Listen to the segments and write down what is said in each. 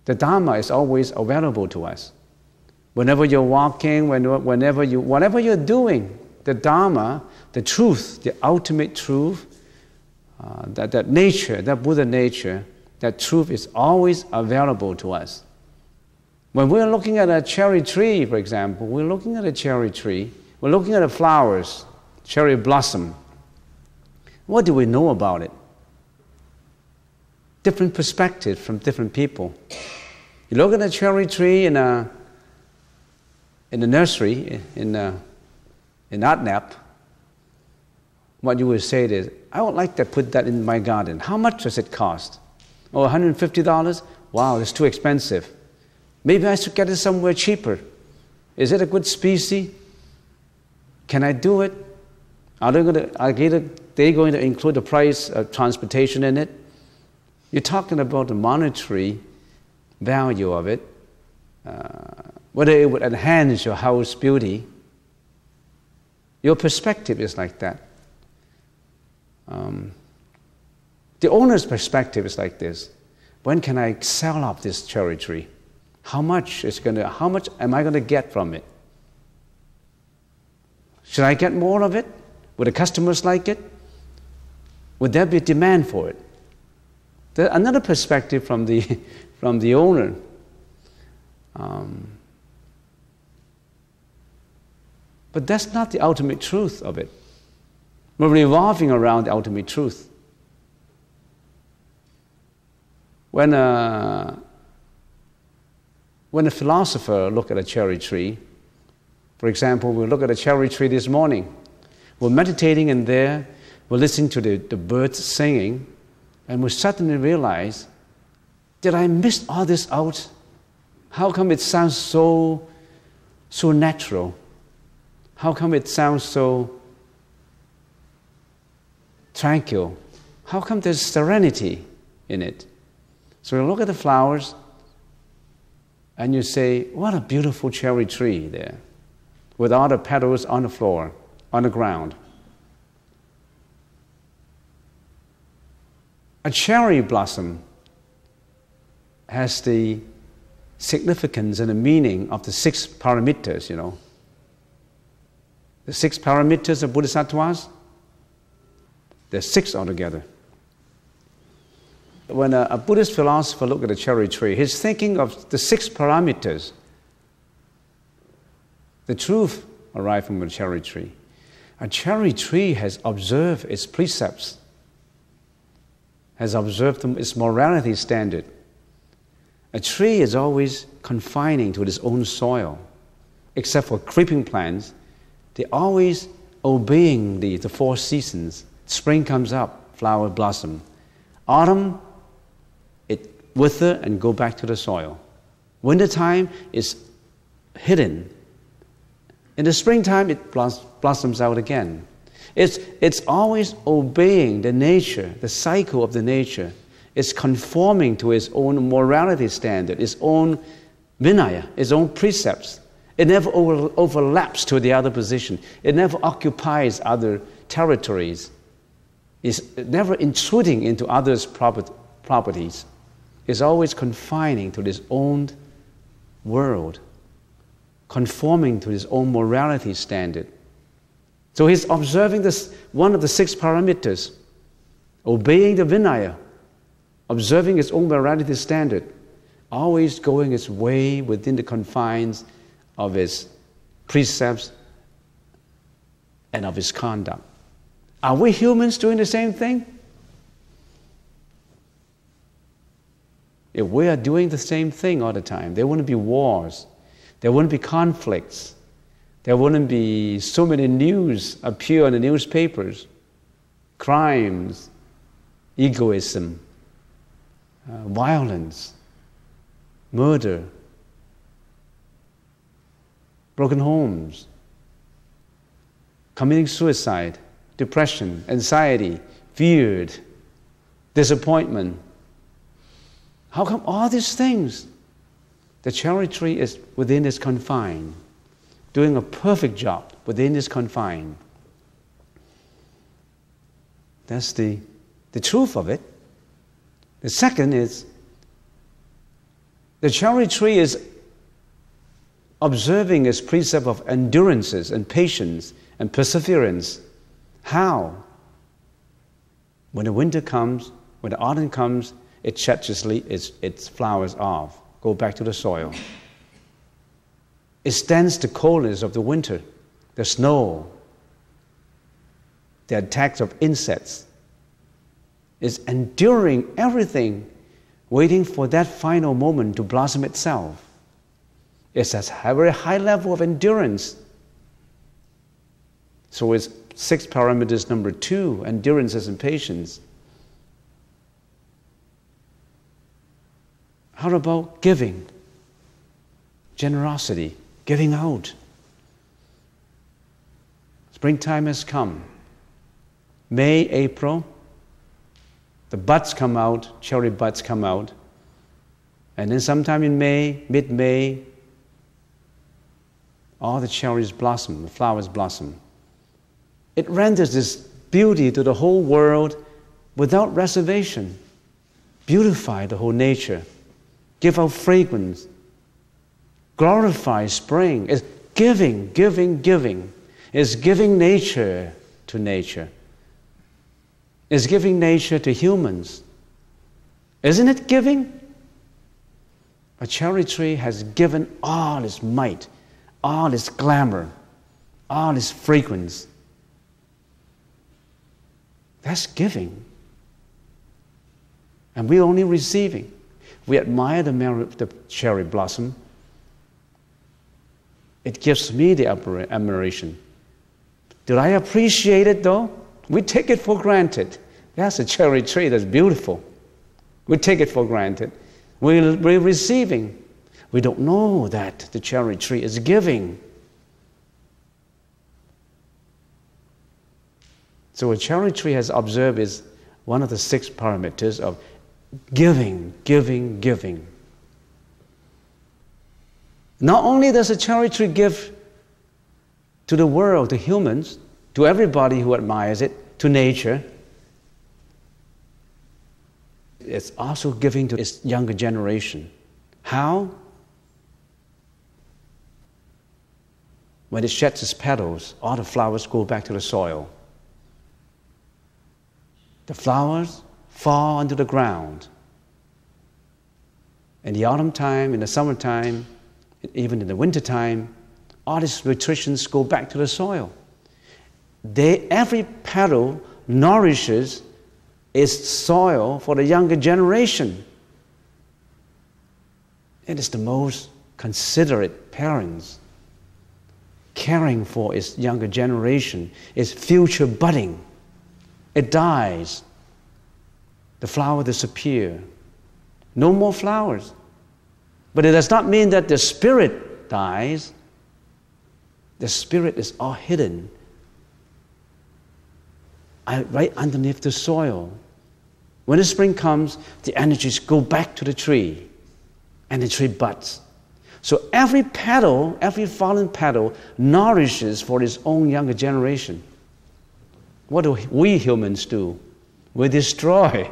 The Dharma is always available to us. Whenever you're walking, whatever you're doing, the Dharma, the truth, the ultimate truth, that nature, that Buddha nature, that truth is always available to us. When we're looking at a cherry tree, for example, we're looking at a cherry tree, we're looking at the flowers, cherry blossom. What do we know about it? Different perspectives from different people. You look at a cherry tree in the nursery, in Adnap, what you would say is, I would like to put that in my garden. How much does it cost? Oh, $150? Wow, it's too expensive. Maybe I should get it somewhere cheaper. Is it a good species? Can I do it? Are they going to include the price of transportation in it? You're talking about the monetary value of it, whether it would enhance your house beauty. Your perspective is like that. The owner's perspective is like this. When can I sell off this cherry tree? How much am I going to get from it? Should I get more of it? Would the customers like it? Would there be demand for it? There's another perspective from the owner. But that's not the ultimate truth of it. We're revolving around the ultimate truth. When a philosopher looks at a cherry tree, for example, we look at a cherry tree this morning. We're meditating in there, we're listening to the birds singing, and we suddenly realize, did I miss all this out? How come it sounds so natural? How come it sounds so tranquil? How come there's serenity in it? So you look at the flowers and you say, what a beautiful cherry tree there, with all the petals on the floor, on the ground. A cherry blossom has the significance and the meaning of the 6 paramitas, The 6 paramitas of bodhisattvas, there's 6 altogether. When a Buddhist philosopher looks at a cherry tree, he's thinking of the 6 parameters. The truth arrives from a cherry tree. A cherry tree has observed its precepts, has observed its morality standard. A tree is always confining to its own soil. Except for creeping plants, they're always obeying the 4 seasons. Spring comes up, flower blossom. Autumn, it wither and go back to the soil. Wintertime is hidden. In the springtime, it blossoms out again. It's always obeying the nature, the cycle of the nature. It's conforming to its own morality standard, its own vinaya, its own precepts. It never overlaps to the other position. It never occupies other territories. It's never intruding into others' properties. It's always confining to its own world, conforming to his own morality standard. So he's observing this, one of the 6 parameters, obeying the Vinaya, observing his own morality standard, always going its way within the confines of his precepts and of his conduct. Are we humans doing the same thing? If we are doing the same thing all the time, there wouldn't be wars, there wouldn't be conflicts, there wouldn't be so many news appear in the newspapers, crimes, egoism, violence, murder, broken homes, committing suicide, depression, anxiety, fear, disappointment. How come all these things? The cherry tree is within its confine, doing a perfect job within its confine. That's the truth of it. The second is The cherry tree is observing its precept of endurances and patience and perseverance. How? When the winter comes, when the autumn comes, it sheds its flowers off, go back to the soil. It stands the coldness of the winter, the snow, the attacks of insects. It's enduring everything, waiting for that final moment to blossom itself. It's a very high level of endurance. So it's 6 parameters number 2, endurances and patience. How about giving? Generosity, giving out. Springtime has come. May, April, the buds come out, cherry buds come out. And then sometime in May, mid-May, all the cherries blossom, the flowers blossom. It renders this beauty to the whole world without reservation. Beautify the whole nature. Give out fragrance. Glorify spring. It's giving, giving, giving. It's giving nature to nature. It's giving nature to humans. Isn't it giving? A cherry tree has given all its might, all its glamour, all its fragrance. That's giving. And we're only receiving. We admire the cherry blossom. It gives me the admiration. Did I appreciate it though? We take it for granted. That's a cherry tree that's beautiful. We take it for granted. We're receiving. We don't know that the cherry tree is giving. So a cherry tree has observed is one of the 6 parameters of giving, giving, giving. Not only does a cherry tree give to the world, to humans, to everybody who admires it, to nature, it's also giving to its younger generation. How? When it sheds its petals, all the flowers go back to the soil. The flowers fall onto the ground. In the autumn time, in the summertime, even in the winter time, all these nutritions go back to the soil. Every petal nourishes its soil for the younger generation. It is the most considerate parents, caring for its younger generation, its future budding. It dies. The flower disappears. No more flowers. But it does not mean that the spirit dies. The spirit is all hidden right underneath the soil. When the spring comes, the energies go back to the tree, and the tree buds. So every petal, every fallen petal, nourishes for its own younger generation. What do we humans do? We destroy.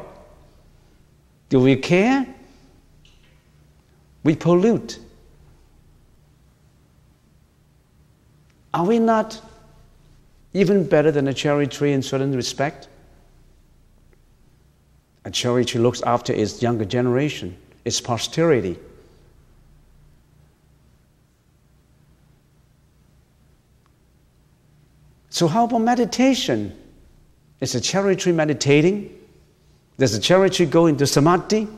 Do we care? We pollute. Are we not even better than a cherry tree in certain respect? A cherry tree looks after its younger generation, its posterity. So how about meditation? Is a cherry tree meditating? Does a cherry tree go into samadhi?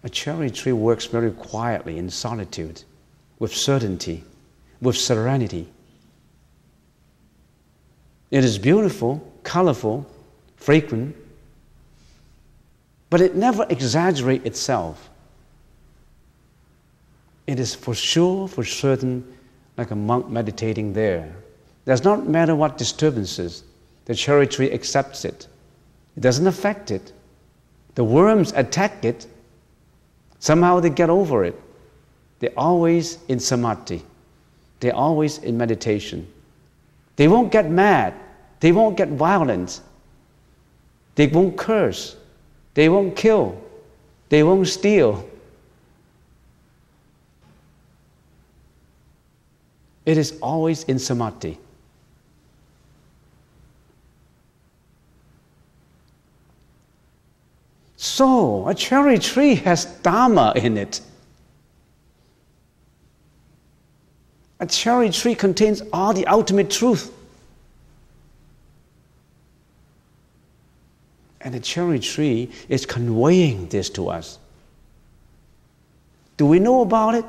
A cherry tree works very quietly in solitude, with certainty, with serenity. It is beautiful, colorful, fragrant, but it never exaggerates itself. It is for sure, for certain, like a monk meditating there. It does not matter what disturbances, the cherry tree accepts it. It doesn't affect it. The worms attack it. Somehow they get over it. They're always in samadhi. They're always in meditation. They won't get mad. They won't get violent. They won't curse. They won't kill. They won't steal. It is always in samadhi. So, a cherry tree has Dharma in it. A cherry tree contains all the ultimate truth. And the cherry tree is conveying this to us. Do we know about it?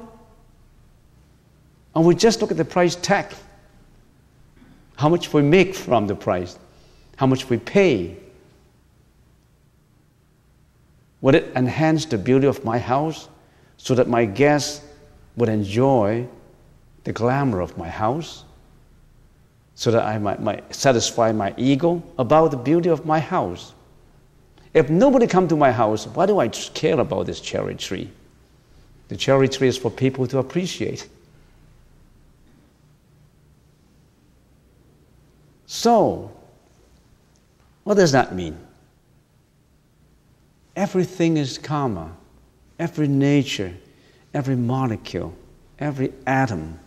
Or we just look at the price tag? How much we make from the price? How much we pay? Would it enhance the beauty of my house so that my guests would enjoy the glamour of my house? So that I might satisfy my ego about the beauty of my house? If nobody come to my house, why do I care about this cherry tree? The cherry tree is for people to appreciate. So, what does that mean? Everything is karma. Every nature, every molecule, every atom.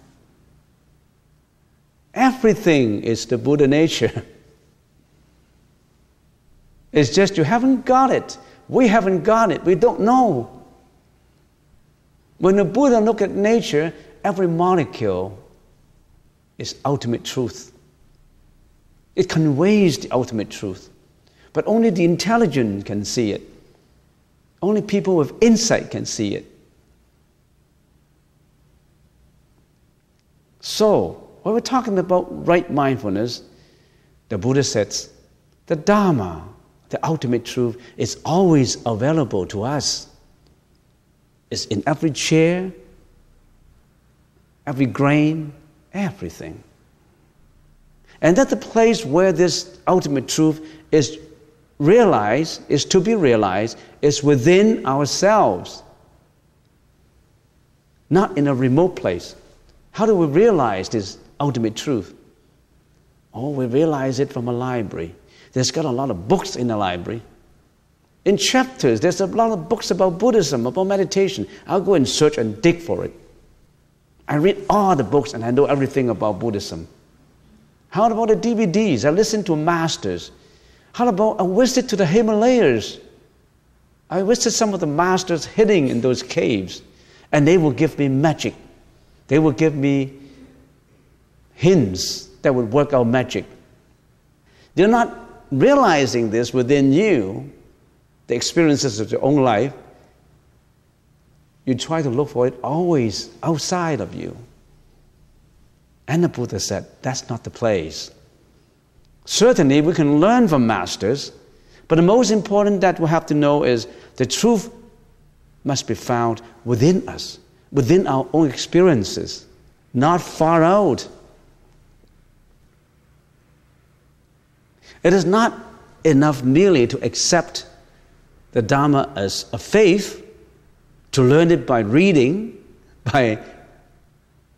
Everything is the Buddha nature. It's just you haven't got it. We haven't got it. We don't know. When the Buddha look at nature, every molecule is ultimate truth. It conveys the ultimate truth. But only the intelligent can see it. Only people with insight can see it. So, when we're talking about right mindfulness, the Buddha says, the Dharma, the ultimate truth, is always available to us. It's in every chair, every grain, everything. And that the place where this ultimate truth is realized, is to be realized, is within ourselves, not in a remote place. How do we realize this ultimate truth? Oh, we realize it from a library. There's got a lot of books in the library. In chapters, there's a lot of books about Buddhism, about meditation. I'll go and search and dig for it. I read all the books and I know everything about Buddhism. How about the DVDs? I listen to masters. How about a visit to the Himalayas? I visited some of the masters hiding in those caves, and they will give me magic. They will give me hints that would work out magic. You're not realizing this within you, the experiences of your own life. You try to look for it always outside of you. And the Buddha said, that's not the place. Certainly, we can learn from masters, but the most important that we have to know is the truth must be found within us, within our own experiences, not far out. It is not enough merely to accept the Dharma as a faith, to learn it by reading, by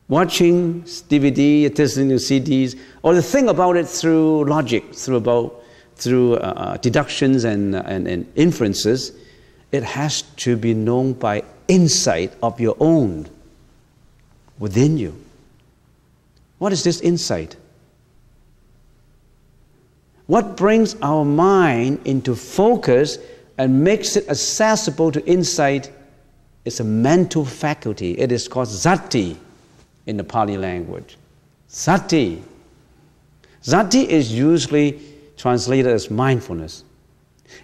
watching DVD, listening to CDs, or to think about it through logic, through deductions and inferences. It has to be known by insight of your own, within you. What is this insight? What brings our mind into focus and makes it accessible to insight is a mental faculty. It is called sati in the Pali language. Sati. Sati is usually translated as mindfulness.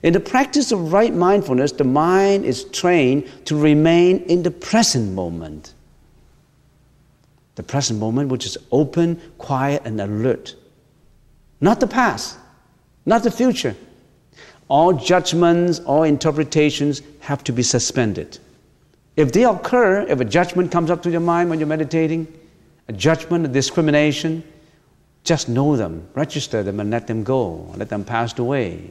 In the practice of right mindfulness, the mind is trained to remain in the present moment. The present moment, which is open, quiet, and alert. Not the past, not the future. All judgments, all interpretations have to be suspended. If they occur, if a judgment comes up to your mind when you're meditating, a judgment, a discrimination, just know them, register them, and let them go. Let them pass away.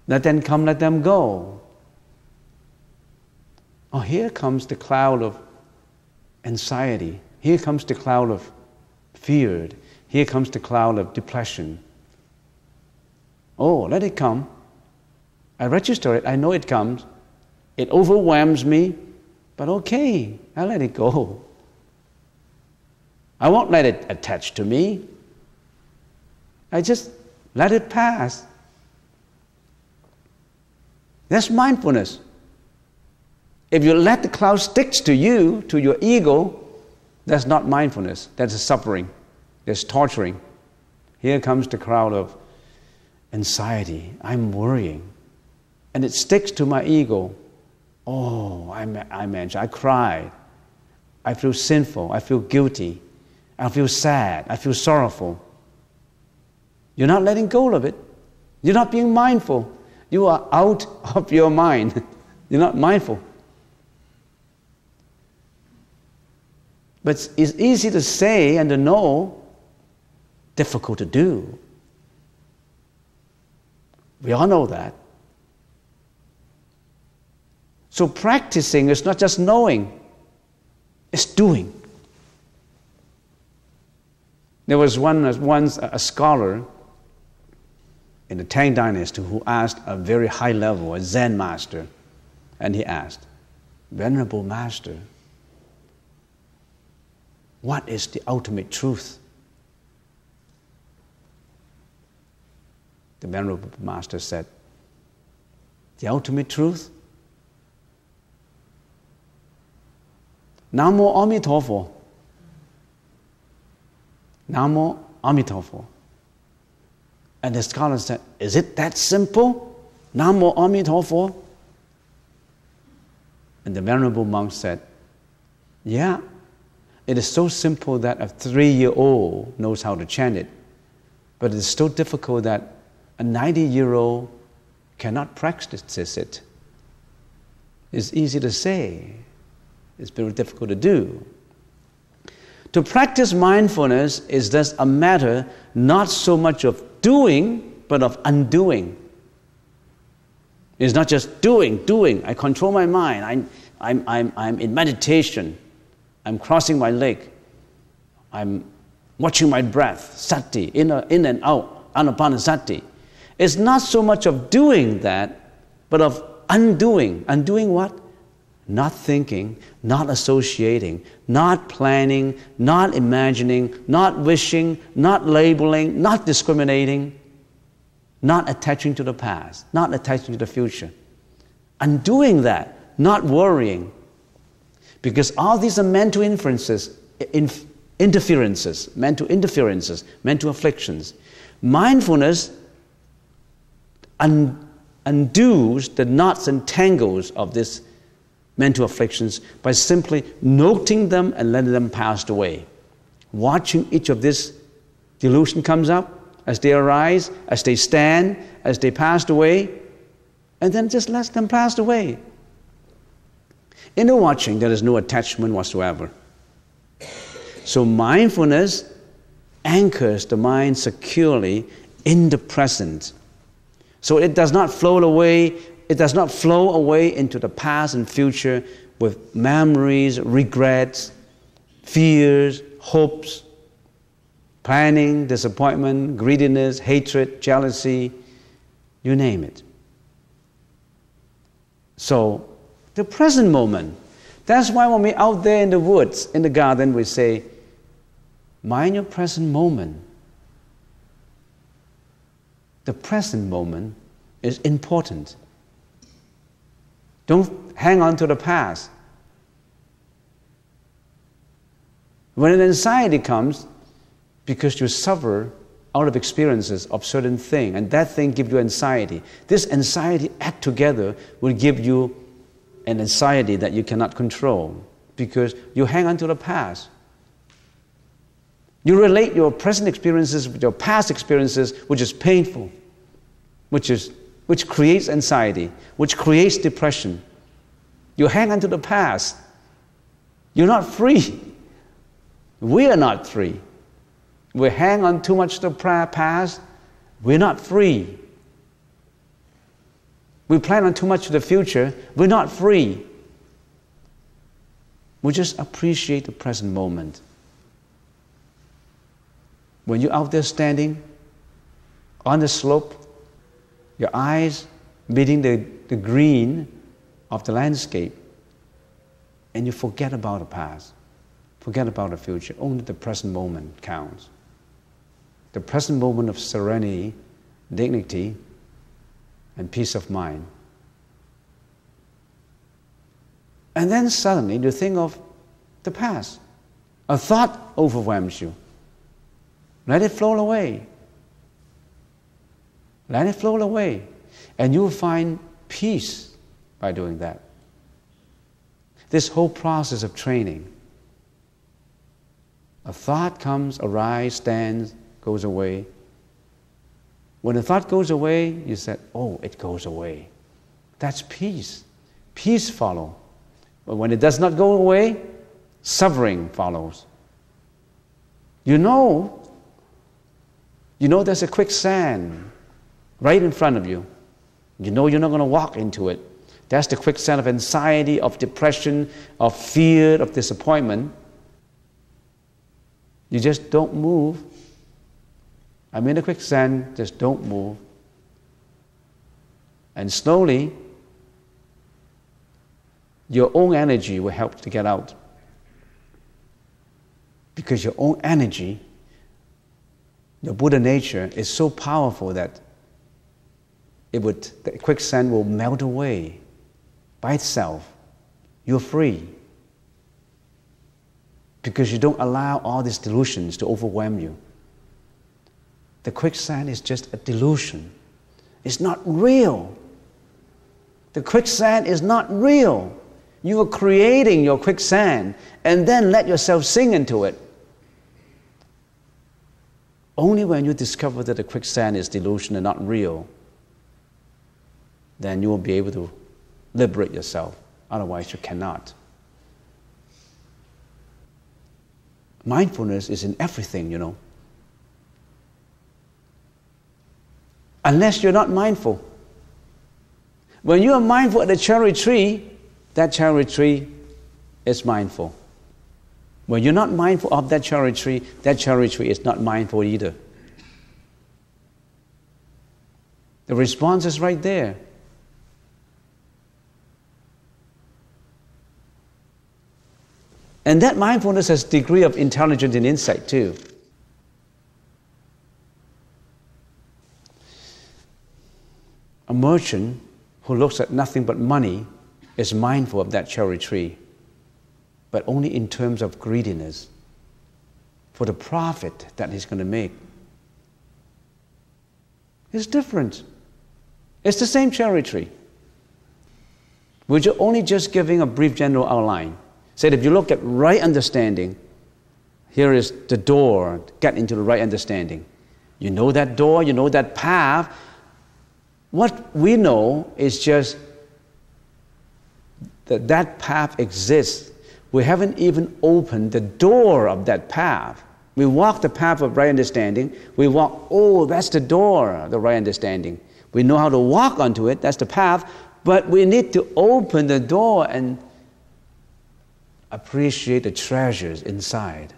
Let them come, let them go. Oh, here comes the cloud of anxiety. Here comes the cloud of fear. Here comes the cloud of depression. Oh, let it come. I register it. I know it comes. It overwhelms me, but okay, I let it go. I won't let it attach to me. I just let it pass. That's mindfulness. If you let the cloud stick to you, to your ego, that's not mindfulness. That's suffering. That's torturing. Here comes the cloud of anxiety. I'm worrying. And it sticks to my ego. Oh, I cried. I feel sinful. I feel guilty. I feel sad. I feel sorrowful. You're not letting go of it. You're not being mindful. You are out of your mind. You're not mindful. But it's easy to say and to know, difficult to do. We all know that. So practicing is not just knowing, it's doing. There was once a scholar in the Tang Dynasty who asked a very high level, a Zen master, and he asked, Venerable Master, what is the ultimate truth? The Venerable Master said, the ultimate truth? Namo Amitofo. Namo Amitofo. And the scholar said, is it that simple? Namo Amitofo? And the Venerable monk said, yeah, it is so simple that a 3-year-old knows how to chant it. But it's so difficult that a 90-year-old cannot practice it. It's easy to say. It's very difficult to do. To practice mindfulness is thus a matter not so much of doing, but of undoing. It's not just doing. I control my mind. I'm in meditation. I'm crossing my leg. I'm watching my breath, sati, in and out, anapanasati. It's not so much of doing that, but of undoing. Undoing what? Not thinking, not associating, not planning, not imagining, not wishing, not labeling, not discriminating, not attaching to the past, not attaching to the future. Undoing that, not worrying. Because all these are mental interferences, mental afflictions. Mindfulness undoes the knots and tangles of these mental afflictions by simply noting them and letting them pass away. Watching each of these delusion comes up, as they arise, as they stand, as they pass away, and then just let them pass away. In the watching, there is no attachment whatsoever. So mindfulness anchors the mind securely in the present. So it does not float away. It does not flow away into the past and future with memories, regrets, fears, hopes, planning, disappointment, greediness, hatred, jealousy, you name it. So, the present moment. That's why when we're out there in the woods, in the garden, we say, mind your present moment. The present moment is important. Don't hang on to the past. When an anxiety comes, because you suffer out of experiences of certain thing, and that thing gives you anxiety. This anxiety add together will give you an anxiety that you cannot control, because you hang on to the past. You relate your present experiences with your past experiences, which is painful, which creates anxiety, which creates depression. You hang on to the past. You're not free. We are not free. We hang on too much to the past. We're not free. We plan on too much to the future. We're not free. We just appreciate the present moment. When you're out there standing on the slope, your eyes meeting the green of the landscape, and you forget about the past, forget about the future. Only the present moment counts. The present moment of serenity, dignity, and peace of mind. And then suddenly you think of the past. A thought overwhelms you. Let it flow away. Let it flow away. And you will find peace by doing that. This whole process of training. A thought comes, arises, stands, goes away. When the thought goes away, you said, oh, it goes away. That's peace. Peace follows. But when it does not go away, suffering follows. You know there's a quicksand right in front of you. You know you're not going to walk into it. That's the quicksand of anxiety, of depression, of fear, of disappointment. You just don't move. I'm in the quicksand, just don't move. And slowly, your own energy will help to get out. Because your own energy, your Buddha nature, is so powerful that the quicksand will melt away by itself. You're free. Because you don't allow all these delusions to overwhelm you. The quicksand is just a delusion. It's not real. The quicksand is not real. You are creating your quicksand and then let yourself sink into it. Only when you discover that the quicksand is delusion and not real, then you will be able to liberate yourself. Otherwise, you cannot. Mindfulness is in everything, you know. Unless you're not mindful. When you are mindful at the cherry tree, that cherry tree is mindful. When you're not mindful of that cherry tree is not mindful either. The response is right there. And that mindfulness has a degree of intelligence and insight too. A merchant who looks at nothing but money is mindful of that cherry tree, but only in terms of greediness, for the profit that he's going to make. It's different. It's the same cherry tree. We're only just giving a brief general outline. Said if you look at right understanding, here is the door to get into the right understanding. You know that door, you know that path. What we know is just that that path exists. We haven't even opened the door of that path. We walk the path of right understanding. We walk, oh, that's the door, the right understanding. We know how to walk onto it, that's the path, but we need to open the door and appreciate the treasures inside.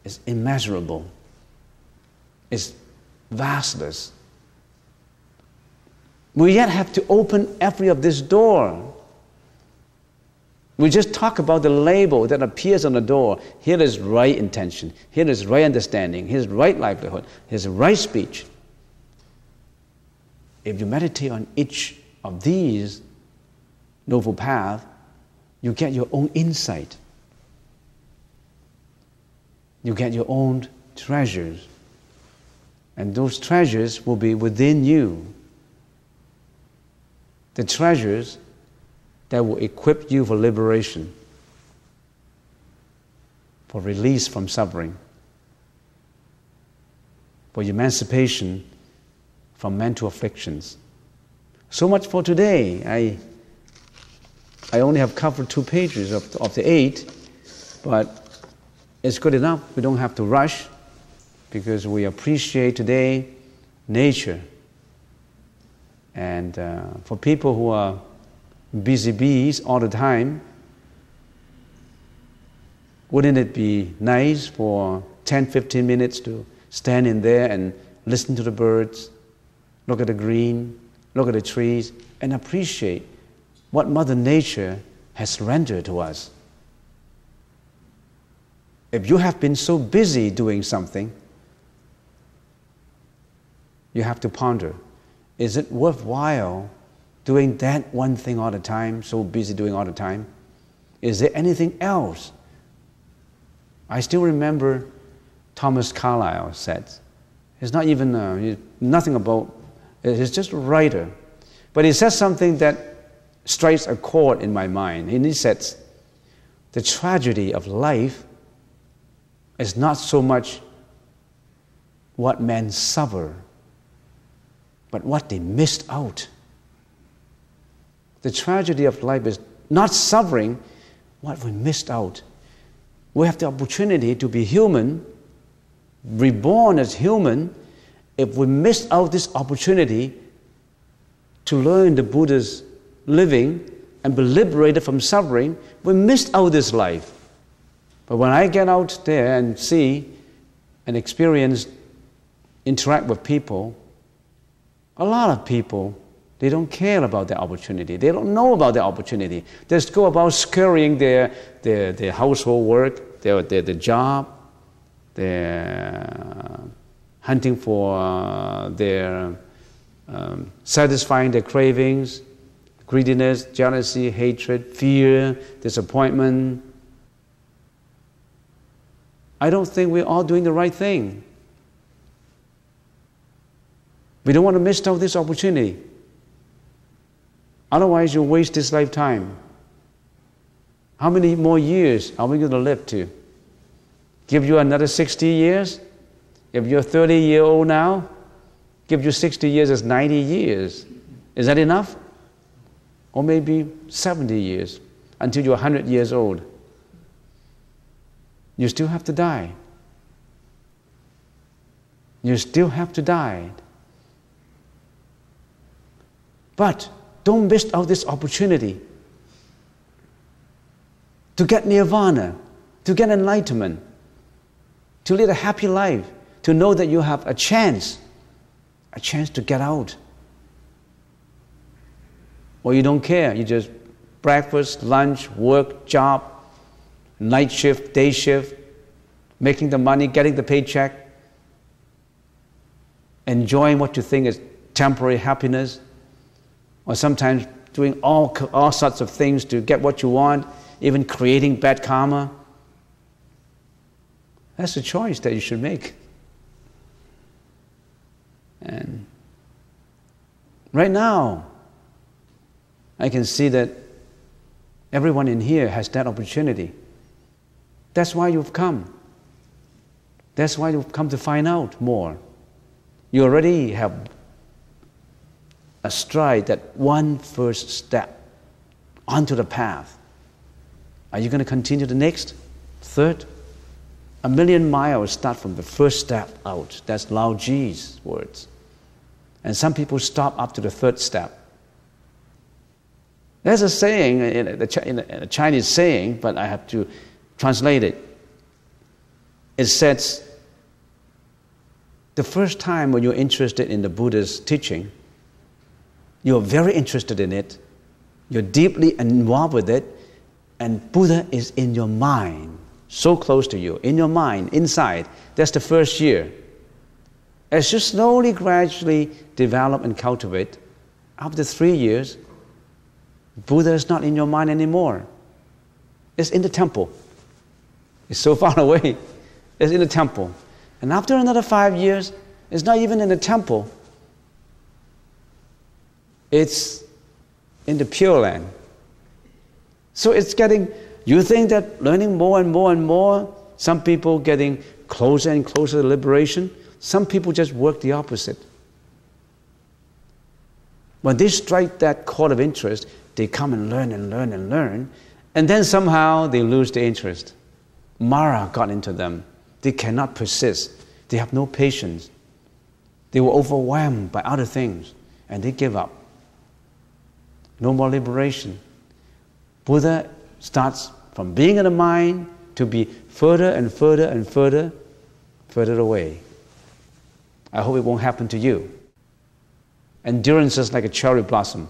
It's immeasurable. It's vastness. We yet have to open every of this door. We just talk about the label that appears on the door. Here is right intention. Here is right understanding. Here's right livelihood. Here's right speech. If you meditate on each of these noble paths, you get your own insight. You get your own treasures. And those treasures will be within you. The treasures that will equip you for liberation, for release from suffering, for emancipation from mental afflictions. So much for today. I only have covered 2 pages of the 8, but it's good enough. We don't have to rush because we appreciate today nature. And for people who are busy bees all the time, wouldn't it be nice for 10-15 minutes to stand in there and listen to the birds, look at the green, look at the trees, and appreciate what Mother Nature has rendered to us. If you have been so busy doing something, you have to ponder, is it worthwhile doing that one thing all the time, so busy doing all the time? Is there anything else? I still remember Thomas Carlyle said, it's not even, nothing about, he's just a writer. But he said something that strikes a chord in my mind. And he said, the tragedy of life is not so much what men suffer, but what they missed out. The tragedy of life is not suffering what we missed out. We have the opportunity to be human, reborn as human. If we missed out this opportunity to learn the Buddha's living and be liberated from suffering, we missed out this life. But when I get out there and see and experience, interact with people, a lot of people, they don't care about the opportunity. They don't know about the opportunity. They just go about scurrying their household work, their job, their hunting for their satisfying their cravings, greediness, jealousy, hatred, fear, disappointment. I don't think we're all doing the right thing. We don't want to miss out this opportunity. Otherwise, you'll waste this lifetime. How many more years are we going to live to? Give you another 60 years? If you're 30-year-old now, give you 60 years as 90 years. Is that enough? Or maybe 70 years until you're 100 years old. You still have to die. You still have to die. But don't miss out this opportunity to get nirvana, to get enlightenment, to lead a happy life, to know that you have a chance to get out. Or you don't care, you just breakfast, lunch, work, job, night shift, day shift, making the money, getting the paycheck, enjoying what you think is temporary happiness, or sometimes doing all sorts of things to get what you want, even creating bad karma. That's a choice that you should make. And right now, I can see that everyone in here has that opportunity. That's why you've come. That's why you've come to find out more. You already have astride that one first step onto the path. Are you going to continue the next, third? 1,000,000 miles start from the first step out. That's Lao Ji's words. And some people stop up to the third step. There's a saying, a Chinese saying, but I have to translate it. It says, the first time when you're interested in the Buddha's teaching, you're very interested in it, you're deeply involved with it, and Buddha is in your mind, so close to you, in your mind, inside. That's the first year. As you slowly, gradually develop and cultivate, after 3 years, Buddha is not in your mind anymore. It's in the temple. It's so far away. It's in the temple. And after another 5 years, it's not even in the temple. It's in the Pure Land. So it's getting, you think that learning more and more and more, some people getting closer and closer to liberation, some people just work the opposite. When they strike that chord of interest, they come and learn and learn and learn, and then somehow they lose the interest. Mara got into them. They cannot persist. They have no patience. They were overwhelmed by other things, and they give up. No more liberation. Buddha starts from being in the mind to be further and further and further away. I hope it won't happen to you. Endurance is like a cherry blossom.